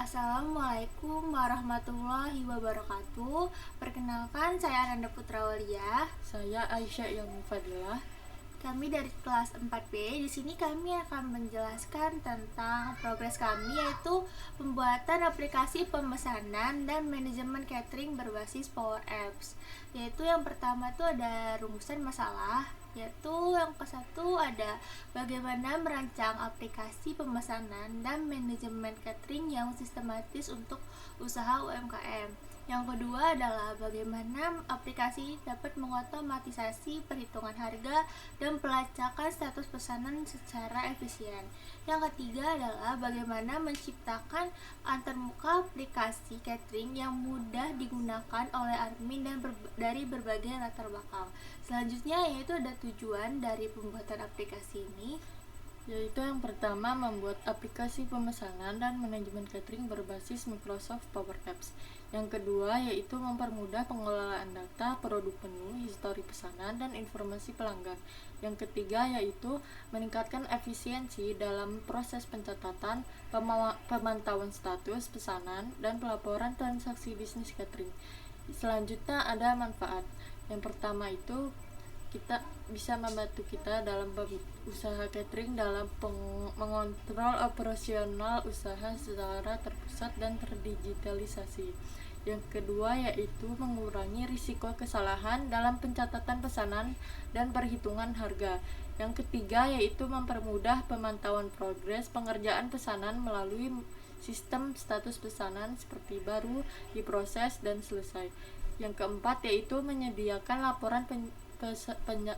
Assalamualaikum warahmatullahi wabarakatuh. Perkenalkan, saya Ananda Putrawalia. Saya Aisyah Ilmu Fadilah. Kami dari kelas 4B. Di sini kami akan menjelaskan tentang progres kami, yaitu pembuatan aplikasi pemesanan dan manajemen catering berbasis Power Apps. Yaitu yang pertama itu ada rumusan masalah, yaitu yang ke-1 ada bagaimana merancang aplikasi pemesanan dan manajemen catering yang sistematis untuk usaha UMKM. Yang kedua adalah bagaimana aplikasi dapat mengotomatisasi perhitungan harga dan pelacakan status pesanan secara efisien. Yang ketiga adalah bagaimana menciptakan antarmuka aplikasi catering yang mudah digunakan oleh admin dan dari berbagai latar belakang. Selanjutnya yaitu ada tujuan dari pembuatan aplikasi ini, Yaitu yang pertama membuat aplikasi pemesanan dan manajemen catering berbasis Microsoft Power Apps. Yang kedua yaitu mempermudah pengelolaan data, produk menu, histori pesanan, dan informasi pelanggan. Yang ketiga yaitu meningkatkan efisiensi dalam proses pencatatan, pemantauan status pesanan, dan pelaporan transaksi bisnis catering. Selanjutnya ada manfaat. Yang pertama itu kita bisa membantu kita dalam usaha catering dalam mengontrol operasional usaha secara terpusat dan terdigitalisasi. Yang kedua yaitu mengurangi risiko kesalahan dalam pencatatan pesanan dan perhitungan harga. Yang ketiga yaitu mempermudah pemantauan progres pengerjaan pesanan melalui sistem status pesanan seperti baru, diproses, dan selesai. Yang keempat yaitu menyediakan laporan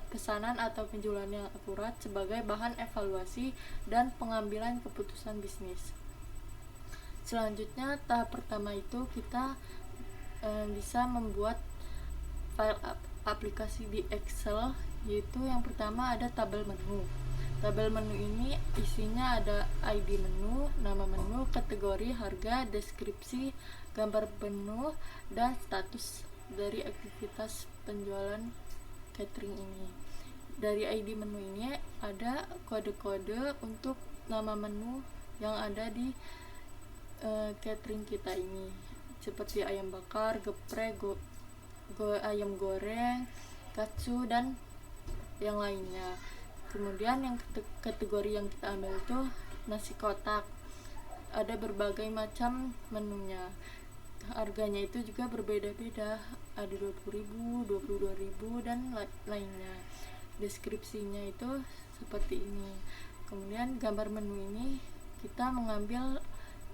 pesanan atau penjualan yang akurat sebagai bahan evaluasi dan pengambilan keputusan bisnis. Selanjutnya tahap pertama itu kita bisa membuat file aplikasi di Excel, yaitu yang pertama ada tabel menu. Tabel menu ini isinya ada ID menu, nama menu, kategori, harga, deskripsi, gambar menu, dan status dari aktivitas penjualan catering ini. Dari ID menu ini ada kode-kode untuk nama menu yang ada di catering kita ini, seperti ayam bakar, geprek, ayam goreng, katsu, dan yang lainnya. Kemudian yang kategori yang kita ambil itu nasi kotak. Ada berbagai macam menunya. Harganya itu juga berbeda-beda, ada 20.000, 22.000, dan lainnya. Deskripsinya itu seperti ini. Kemudian gambar menu ini kita mengambil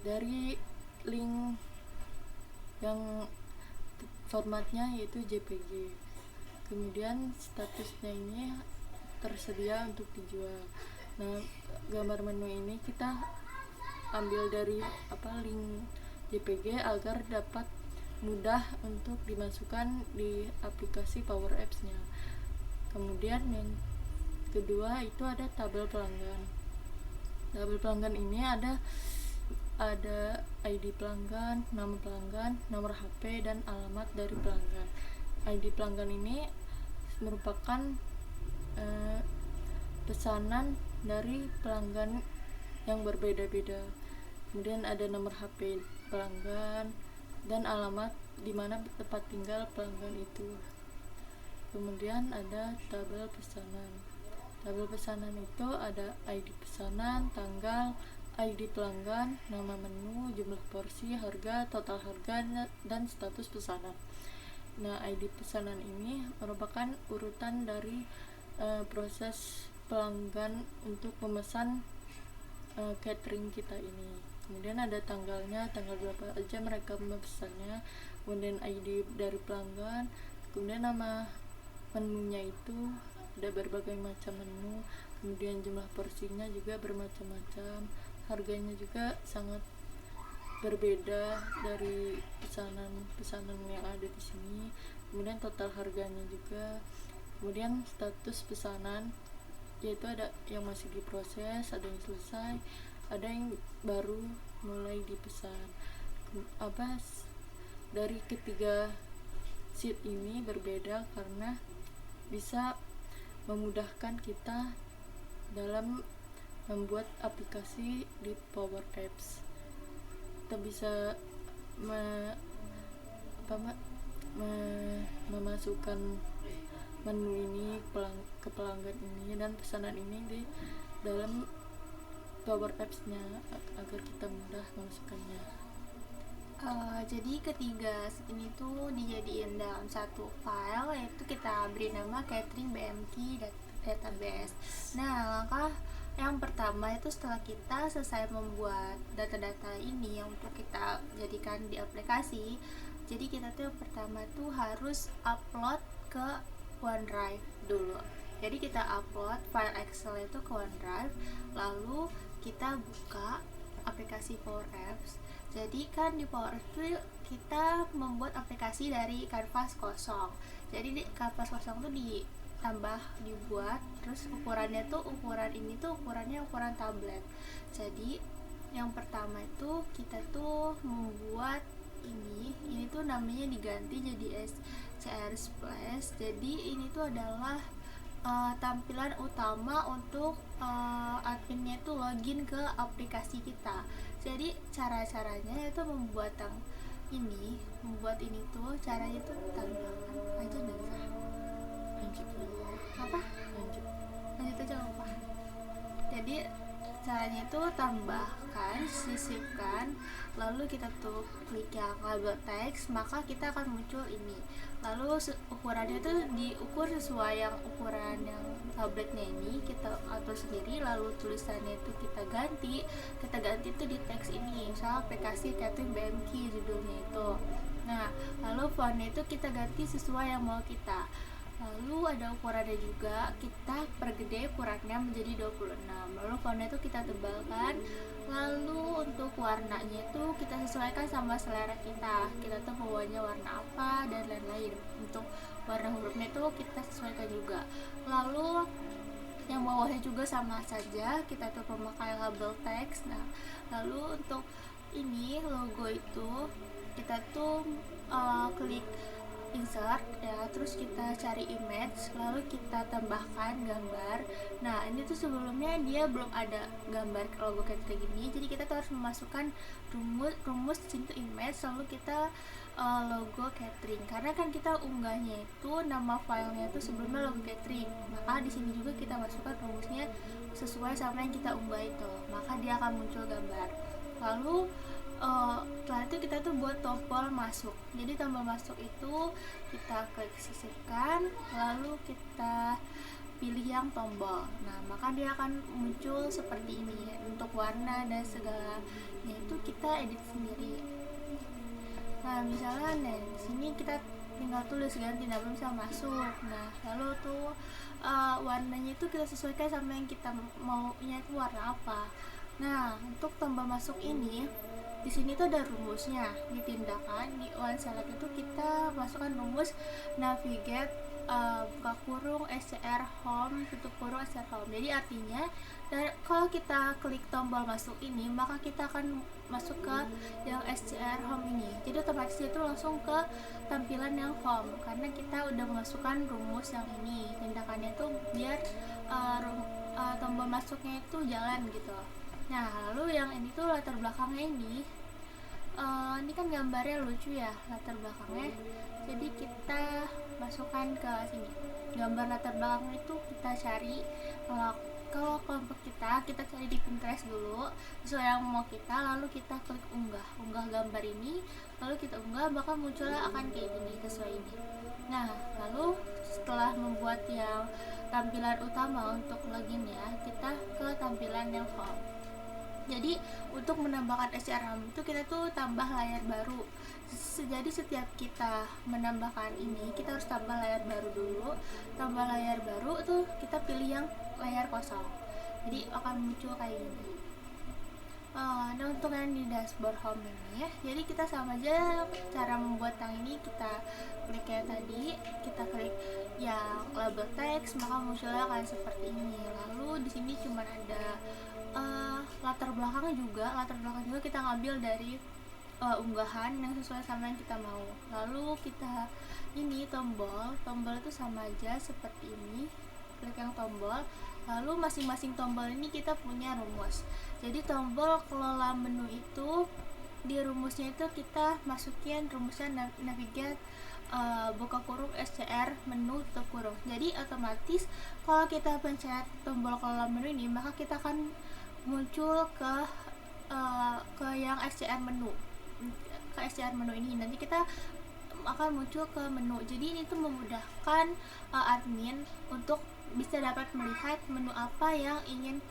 dari link yang formatnya yaitu JPG. Kemudian statusnya ini tersedia untuk dijual. Nah, gambar menu ini kita ambil dari link JPG agar dapat mudah untuk dimasukkan di aplikasi Power Apps-nya. Kemudian yang kedua itu ada tabel pelanggan. Tabel pelanggan ini ada ID pelanggan, nama pelanggan, nomor HP, dan alamat dari pelanggan. ID pelanggan ini merupakan pesanan dari pelanggan yang berbeda-beda. Kemudian ada nomor HP pelanggan dan alamat di mana tempat tinggal pelanggan itu. Kemudian ada tabel pesanan. Tabel pesanan itu ada ID pesanan, tanggal, ID pelanggan, nama menu, jumlah porsi, harga, total harga, dan status pesanan. Nah, ID pesanan ini merupakan urutan dari proses pelanggan untuk memesan catering kita ini. Kemudian ada tanggalnya, tanggal berapa aja mereka memesannya, kemudian ID dari pelanggan, kemudian nama menunya itu ada berbagai macam menu, kemudian jumlah porsinya juga bermacam-macam, harganya juga sangat berbeda dari pesanan yang ada di sini. Kemudian total harganya juga. Kemudian status pesanan yaitu ada yang masih diproses, ada yang selesai, ada yang baru mulai dipesan. Dari ketiga sheet ini berbeda karena bisa memudahkan kita dalam membuat aplikasi di Power Apps. kita bisa me- apa mbak memasukkan menu ini ke pelanggan ini dan pesanan ini di dalam Power Apps-nya agar kita mudah memasukkannya. Jadi ketiga ini tuh dijadiin dalam satu file, yaitu kita beri nama catering BMK database. Nah, langkah yang pertama itu setelah kita selesai membuat data-data ini yang untuk kita jadikan di aplikasi, jadi kita tuh yang pertama tuh harus upload ke OneDrive dulu. Jadi kita upload file Excel itu ke OneDrive, lalu kita buka aplikasi Power Apps. Jadi kan di Power Apps itu kita membuat aplikasi dari kanvas kosong. Jadi di kanvas kosong tuh dibuat, terus ukurannya tuh ukurannya ukuran tablet. Jadi yang pertama itu kita tuh membuat ini tuh namanya diganti jadi SCR Splash. Jadi ini tuh adalah tampilan utama untuk adminnya itu login ke aplikasi kita. Jadi caranya itu membuat ini tuh caranya tuh tambahkan aja nggak Lanjut apa lanjut lanjut aja nggak apa. Jadi caranya itu tambahkan, sisipkan, lalu kita tuh klik yang label teks, maka kita akan muncul ini. Lalu ukurannya itu diukur sesuai yang ukuran yang tabletnya ini kita atur sendiri. Lalu tulisannya itu kita ganti itu di teks ini, misalnya aplikasi catering BMK judulnya itu. Nah, lalu fontnya itu kita ganti sesuai yang mau kita. Lalu ada ukurannya juga, kita pergede ukurannya menjadi 26. Lalu fontnya itu kita tebalkan. Lalu untuk warnanya itu kita sesuaikan sama selera kita tuh maunya warna apa dan lain-lain. Untuk warna hurufnya itu kita sesuaikan juga. Lalu yang bawahnya juga sama saja, kita tuh memakai label teks. Nah, lalu untuk ini logo itu kita tuh klik insert ya, terus kita cari image, lalu kita tambahkan gambar. Nah, ini tuh sebelumnya dia belum ada gambar logo catering ini, jadi kita tuh harus memasukkan rumus di sini tuh image, lalu kita logo catering. Karena kan kita unggahnya itu nama filenya itu sebelumnya logo catering, maka di sini juga kita masukkan rumusnya sesuai sama yang kita unggah itu, maka dia akan muncul gambar. Lalu setelah itu kita tuh buat tombol masuk. Jadi tombol masuk itu kita klik sisipkan, lalu kita pilih yang tombol. Nah, maka dia akan muncul seperti ini. Untuk warna dan segalanya itu kita edit sendiri. Nah, misalnya nih di sini kita tinggal tulis ganti, nah belum bisa masuk. Nah, lalu tuh warnanya itu kita sesuaikan sama yang kita maunya itu warna apa. Nah, untuk tombol masuk ini di sini tuh ada rumusnya. Di tindakan di one select itu kita masukkan rumus navigate buka kurung SCR home tutup kurung SCR home. Jadi artinya kalau kita klik tombol masuk ini, maka kita akan masuk ke yang SCR home ini. Jadi otomatis itu langsung ke tampilan yang home karena kita udah memasukkan rumus yang ini. Tindakannya tuh biar tombol masuknya itu jalan gitu. Nah, lalu yang ini tuh latar belakangnya ini kan gambarnya lucu ya latar belakangnya. Jadi kita masukkan ke sini. Gambar latar belakang itu kita cari kalau kelompok kita cari di Pinterest dulu sesuai yang mau kita, lalu kita klik unggah gambar ini, lalu kita unggah, maka munculnya akan kayak gini sesuai ini. Nah, lalu setelah membuat yang tampilan utama untuk login ya, kita ke tampilan yang home. Jadi untuk menambahkan SCR home itu kita tuh tambah layar baru. Jadi setiap kita menambahkan ini, kita harus tambah layar baru dulu. Tambah layar baru tuh kita pilih yang layar kosong. Jadi akan muncul kayak gini. Nah, untuk yang di dashboard home ini ya, jadi kita sama aja cara membuat yang ini. Kita klik kayak tadi, kita klik yang label teks, maka munculnya akan seperti ini. Lalu di sini cuma ada latar belakang juga kita ngambil dari unggahan yang sesuai sama yang kita mau. Lalu kita ini tombol itu sama aja seperti ini, klik yang tombol, lalu masing-masing tombol ini kita punya rumus. Jadi tombol kelola menu itu di rumusnya itu kita masukin rumusnya navigate buka kurung SCR menu tutup kurung. Jadi otomatis kalau kita pencet tombol kolom menu ini, maka kita akan muncul ke yang SCR menu, ke SCR menu ini. Nanti kita akan muncul ke menu. Jadi ini tuh memudahkan admin untuk bisa dapat melihat menu apa yang ingin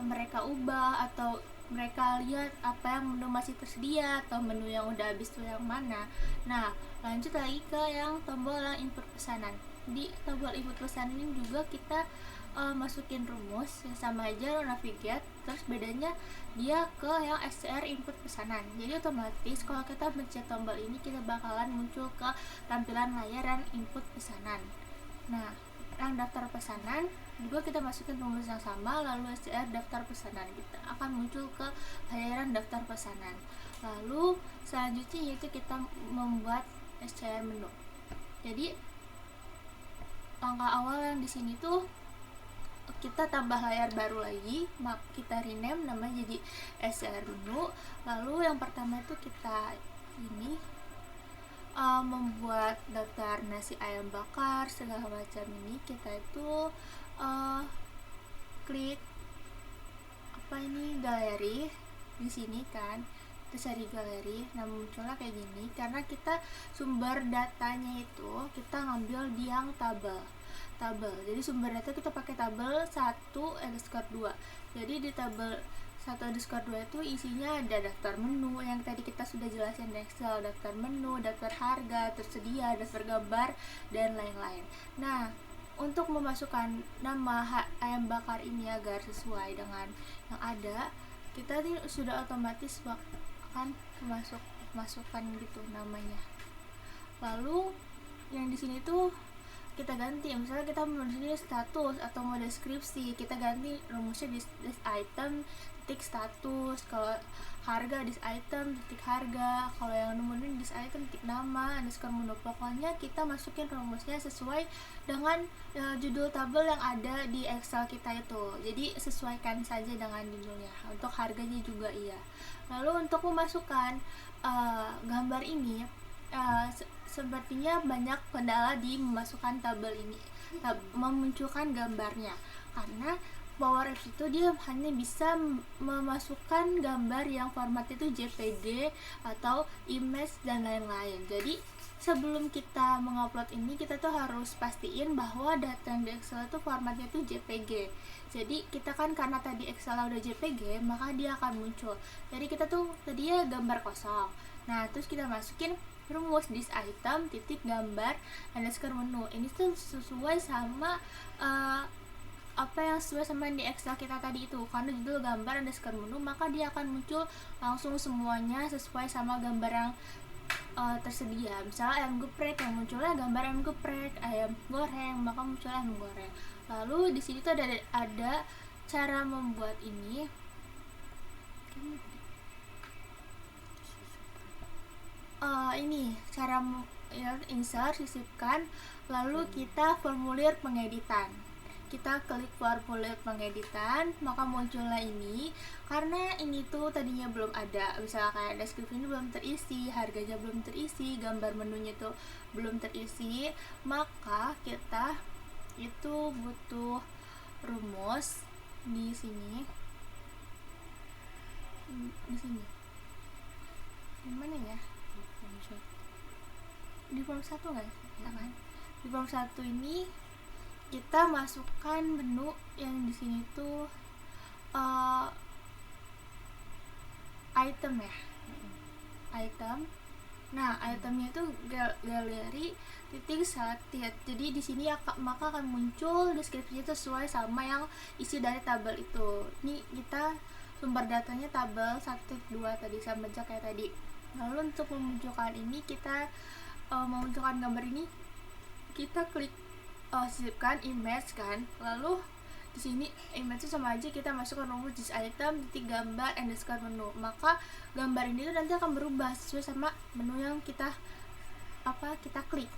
mereka ubah, atau mereka lihat apa yang menu masih tersedia atau menu yang udah habis tuh yang mana. Nah, lanjut lagi ke yang tombol yang input pesanan. Di tombol input pesanan ini juga kita masukin rumus yang sama aja, navigate, terus bedanya dia ke yang SCR input pesanan. Jadi otomatis kalau kita mencet tombol ini, kita bakalan muncul ke tampilan layar yang input pesanan. Nah, yang daftar pesanan juga kita masukin rumus yang sama, lalu SCR daftar pesanan, kita akan muncul ke layaran daftar pesanan. Lalu selanjutnya yaitu kita membuat SCR menu. Jadi langkah awal yang di sini tuh kita tambah layar baru lagi, kita rename namanya jadi SCR menu. Lalu yang pertama itu kita ini membuat daftar nasi ayam bakar segala macam. Ini kita itu klik galeri di sini kan, terus cari galeri. Nah, munculnya kayak gini karena kita sumber datanya itu kita ngambil di yang tabel. Jadi sumber data kita pakai tabel 1_2. Jadi di tabel 1_2 itu isinya ada daftar menu yang tadi kita sudah jelasin di Excel, daftar menu, daftar harga, tersedia, daftar gambar, dan lain-lain. Nah, untuk memasukkan nama ayam bakar ini agar sesuai dengan yang ada, kita sudah otomatis akan masukkan gitu namanya. Lalu yang di sini tuh kita ganti, misalnya kita mau di sini status atau mau deskripsi, kita ganti rumusnya this item titik status, kalau harga this item titik harga, kalau yang nomornya this item titik nama underscore menu. Pokoknya kita masukin rumusnya sesuai dengan judul tabel yang ada di Excel kita itu. Jadi sesuaikan saja dengan judulnya. Untuk harganya juga iya. Lalu untuk memasukkan gambar ini, sepertinya banyak kendala di memasukkan tabel ini, memunculkan gambarnya, karena Power Apps itu dia hanya bisa memasukkan gambar yang format itu JPG atau image dan lain-lain. Jadi sebelum kita mengupload ini, kita tuh harus pastiin bahwa data yang di Excel itu formatnya itu JPG. Jadi kita kan karena tadi Excel udah JPG, maka dia akan muncul. Jadi kita tuh tadi ya gambar kosong. Nah, terus kita masukin rumus this item titik gambar underscore menu. Ini tuh sesuai sama apa yang sesuai sama di Excel kita tadi itu. Karena judul gambar underscore menu, maka dia akan muncul langsung semuanya sesuai sama gambar yang tersedia. Misalnya ayam geprek, yang munculnya gambar ayam geprek, ayam goreng, maka munculnya ayam goreng. Lalu di sini tuh ada cara membuat ini. Ini cara insert, sisipkan, lalu kita formulir pengeditan. Kita klik formulir pengeditan, maka muncullah ini. Karena ini tuh tadinya belum ada, misalnya kayak deskripsi ini belum terisi, harganya belum terisi, gambar menunya tuh belum terisi, maka kita itu butuh rumus di sini. Di mana ya? Di form 1 nggak? Ya kan? Di form 1 ini kita masukkan menu yang di sini tuh item ya, item. Nah, itemnya itu galeri titik selected. Jadi di sini maka akan muncul deskripsinya sesuai sama yang isi dari tabel itu. Ini kita sumber datanya tabel 1.2 tadi, sama aja kayak tadi. Lalu untuk memunculkan ini, kita memunculkan gambar ini, kita klik sisipkan image kan. Lalu di sini image itu sama aja, kita masukkan rumus this item titik gambar underscore menu, maka gambar ini tuh nanti akan berubah sesuai sama menu yang kita klik.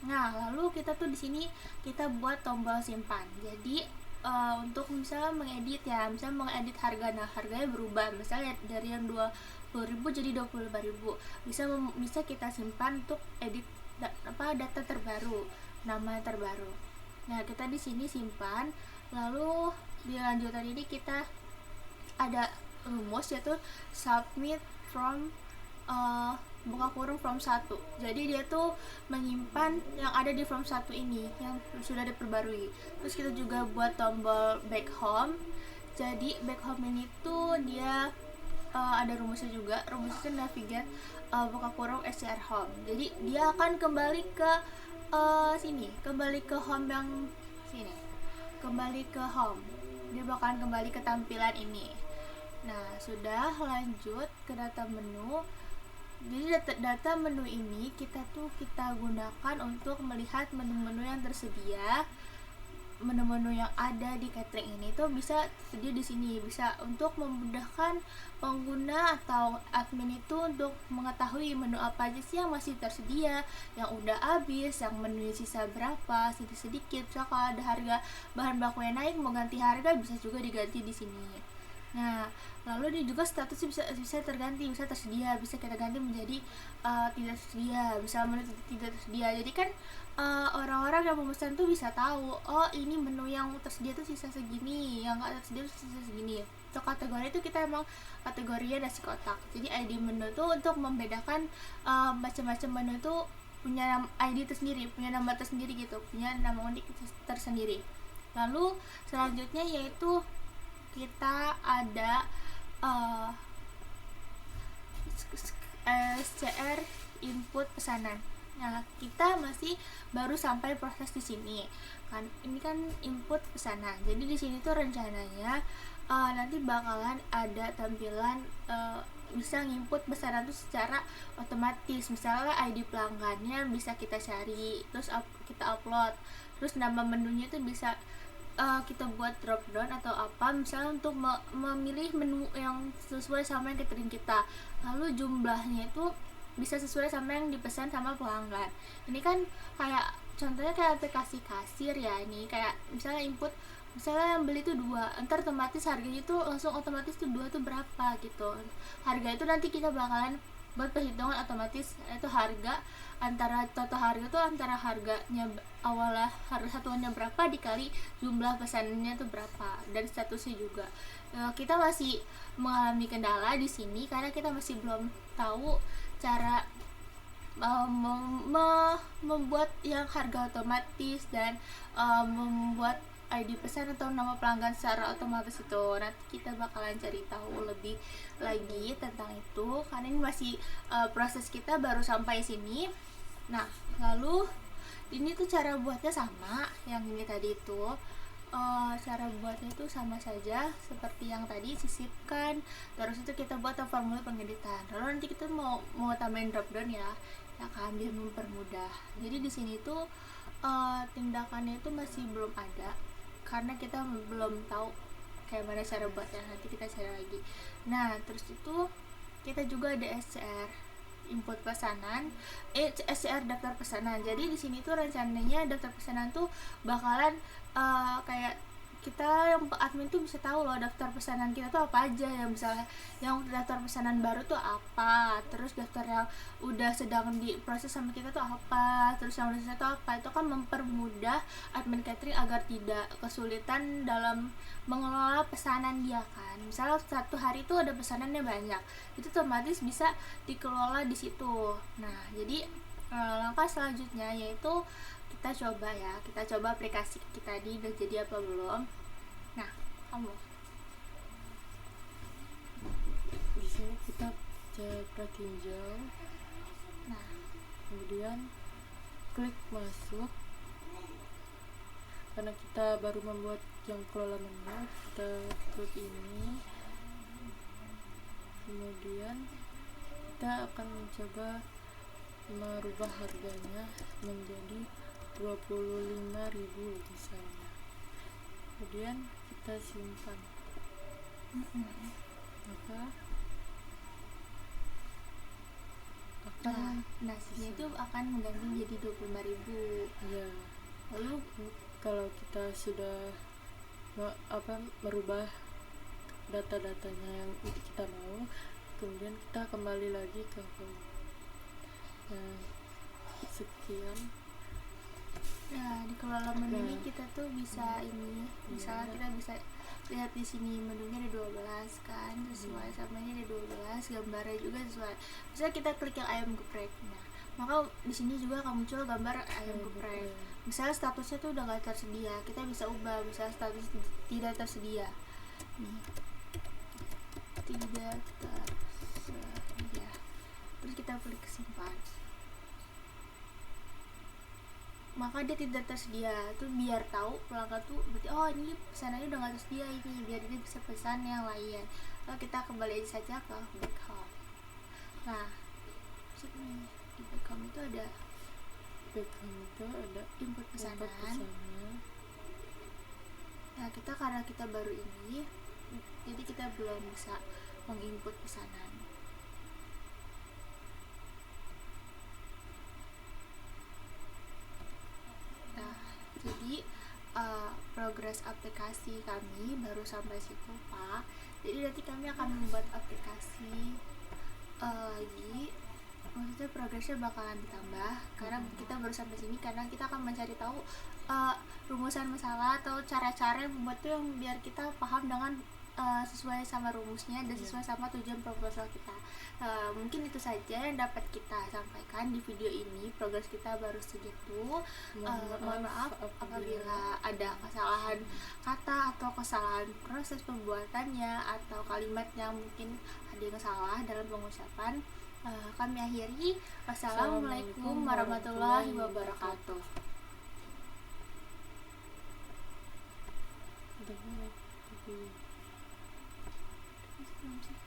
Nah, lalu kita tuh di sini kita buat tombol simpan. Jadi untuk misalnya mengedit ya, misalnya mengedit harga, nah harganya berubah misalnya dari yang 20.000 jadi 25.000, bisa kita simpan untuk edit data terbaru, nama terbaru. Nah kita di sini simpan, lalu di lanjutan ini kita ada rumus yaitu submit from buka kurung from 1. Jadi dia tuh menyimpan yang ada di from 1 ini yang sudah diperbarui. Terus kita juga buat tombol back home. Jadi back home ini tuh dia ada rumusnya juga. Rumusnya navigate buka kurung SCR home. Jadi dia akan kembali ke sini, kembali ke home yang sini. Kembali ke home. Dia bakalan kembali ke tampilan ini. Nah, sudah lanjut ke data menu. Jadi data menu ini kita gunakan untuk melihat menu-menu yang tersedia. Menu-menu yang ada di catering ini tuh bisa tersedia di sini, bisa untuk memudahkan pengguna atau admin itu untuk mengetahui menu apa aja sih yang masih tersedia, yang udah habis, yang menunya sisa berapa, sedikit. So kalau ada harga bahan baku yang naik, mau ganti harga bisa juga diganti di sini. Nah, lalu ini juga statusnya bisa terganti, bisa tersedia, bisa kita ganti menjadi tidak tersedia, bisa menu tidak tersedia. Jadi kan orang-orang yang memesan tuh bisa tahu, oh ini menu yang tersedia tuh sisa segini, yang nggak tersedia tuh sisa segini. Untuk kategori itu kita emang kategorinya nasi kotak. Jadi ID menu tuh untuk membedakan macam-macam menu tuh punya ID tersendiri, punya nama tersendiri gitu, punya nama unik tersendiri. Lalu selanjutnya yaitu kita ada SCR input pesanan. Nah, kita masih baru sampai proses di sini. Kan ini kan input pesanan. Jadi di sini tuh rencananya nanti bakalan ada tampilan bisa nginput pesanan tuh secara otomatis. Misalnya ID pelanggannya bisa kita cari, terus kita upload. Terus nama menunya tuh bisa kita buat drop down atau apa, misalnya untuk memilih menu yang sesuai sama yang catering kita. Lalu jumlahnya itu bisa sesuai sama yang dipesan sama pelanggan. Ini kan kayak contohnya kayak aplikasi kasir ya, ini kayak misalnya input, misalnya yang beli itu 2, ntar otomatis harganya itu langsung otomatis tuh 2 tuh berapa gitu. Harga itu nanti kita bakalan buat perhitungan otomatis, itu harga antara total harga tuh antara harganya awalnya harga satuannya berapa dikali jumlah pesanannya tuh berapa, dan statusnya juga. Kita masih mengalami kendala di sini karena kita masih belum tahu cara membuat yang harga otomatis dan membuat ID pesan atau nama pelanggan secara otomatis itu. Nanti kita bakalan cari tahu lebih lagi tentang itu karena ini masih proses kita baru sampai sini. Nah, lalu ini tuh cara buatnya sama yang ini tadi itu. Cara buatnya itu sama saja seperti yang tadi, sisipkan, terus itu kita buat formula pengeditan. Lalu nanti kita mau tambahin drop down ya kan, biar mempermudah. Jadi di sini tuh tindakannya itu masih belum ada karena kita belum tahu kayak mana cara buatnya, nanti kita cari lagi. Nah, terus itu kita juga ada SCR input pesanan, SCR daftar pesanan. Jadi di sini tuh rencananya daftar pesanan tuh bakalan kayak kita yang admin tuh bisa tahu loh daftar pesanan kita tuh apa aja, yang misalnya yang daftar pesanan baru tuh apa, terus daftar yang udah sedang diproses sama kita tuh apa, terus yang udah selesai tuh apa. Itu kan mempermudah admin catering agar tidak kesulitan dalam mengelola pesanan dia kan. Misalnya satu hari tuh ada pesanannya banyak, itu otomatis bisa dikelola di situ. Nah, jadi langkah selanjutnya yaitu kita coba aplikasi kita tadi udah jadi apa belum. Nah, kamu Di sini kita cetak tinjau, nah kemudian klik masuk. Karena kita baru membuat yang kelola menu, kita klik ini, kemudian kita akan mencoba merubah harganya menjadi 25.000 misalnya. Kemudian kita simpan. Maka akan nasinya itu akan mengganti menjadi 25.000. ya, Lalu kalau kita sudah merubah data-datanya yang kita mau, kemudian kita kembali lagi ke home. Nah, sekian. Nah, di kelola menu ini kita tuh bisa misalnya kita bisa lihat di sini menunya ada 12 kan, sesuai sama ini ada 12, gambarnya juga sesuai. Misalnya kita klik yang ayam geprek. Nah, maka di sini juga akan muncul gambar ayam geprek. Misalnya statusnya tuh udah gak tersedia, kita bisa ubah misalnya status tidak tersedia. Nih. Tidak tersedia. Terus kita klik simpan. Maka dia tidak tersedia tuh, biar tahu pelanggan tuh berarti oh ini pesanannya udah nggak tersedia ini, biar dia bisa pesan yang lain. Lalu kita kembali aja saja ke back home. Nah di back home itu ada input pesanan. Nah kita karena kita baru ini, jadi kita belum bisa menginput pesanan. Jadi progres aplikasi kami baru sampai situ Pak. Jadi nanti kami akan membuat aplikasi lagi, maksudnya progresnya bakalan ditambah karena kita baru sampai sini, karena kita akan mencari tahu rumusan masalah atau cara-cara membuat tuh yang biar kita paham dengan sesuai sama rumusnya dan sesuai sama tujuan proposal kita. Mungkin itu saja yang dapat kita sampaikan di video ini. Progres kita baru segitu. Mohon maaf apabila ada kesalahan kata atau kesalahan proses pembuatannya atau kalimatnya mungkin ada yang salah dalam pengucapan. Kami akhiri. Wassalamualaikum warahmatullahi wabarakatuh. Thank you.